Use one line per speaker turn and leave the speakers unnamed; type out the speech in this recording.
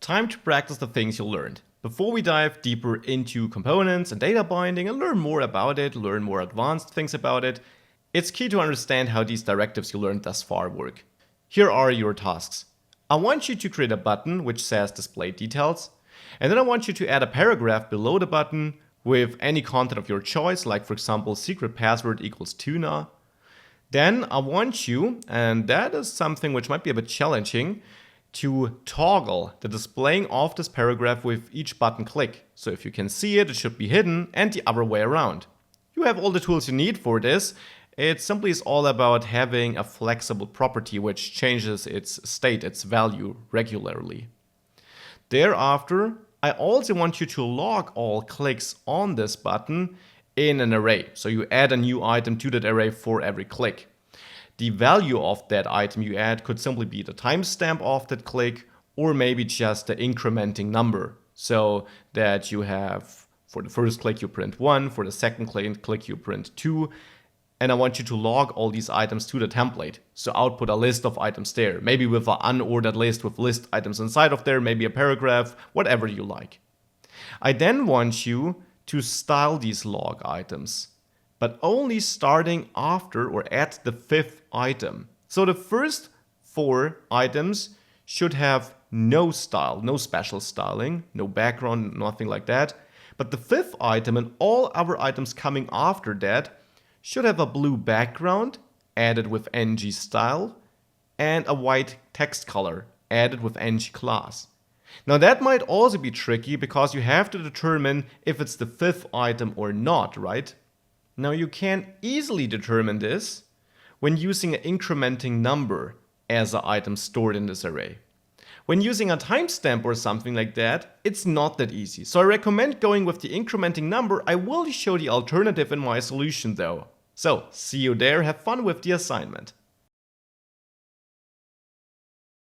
time to practice the things you learned. Before we dive deeper into components and data binding and learn more about it, learn more advanced things about it, it's key to understand how these directives you learned thus far work. Here are your tasks. I want you to create a button which says display details, and then I want you to add a paragraph below the button with any content of your choice, like for example, secret password equals tuna. Then I want you, and that is something which might be a bit challenging, to toggle the displaying of this paragraph with each button click. So if you can see it, it should be hidden, and the other way around. You have all the tools you need for this. It simply is all about having a flexible property which changes its state, its value regularly. Thereafter, I also want you to log all clicks on this button in an array. So you add a new item to that array for every click. The value of that item you add could simply be the timestamp of that click, or maybe just the incrementing number. So that you have, for the first click you print 1, for the second click you print 2, and I want you to log all these items to the template. So output a list of items there, maybe with an unordered list with list items inside of there, maybe a paragraph, whatever you like. I then want you to style these log items, but only starting after or at the 5th item. So the first 4 items should have no style, no special styling, no background, nothing like that. But the 5th item and all other items coming after that should have a blue background added with ng style and a white text color added with ng class. Now that might also be tricky because you have to determine if it's the 5th item or not, right? Now you can easily determine this when using an incrementing number as an item stored in this array. When using a timestamp or something like that, it's not that easy. So I recommend going with the incrementing number. I will show the alternative in my solution though. So see you there, have fun with the assignment.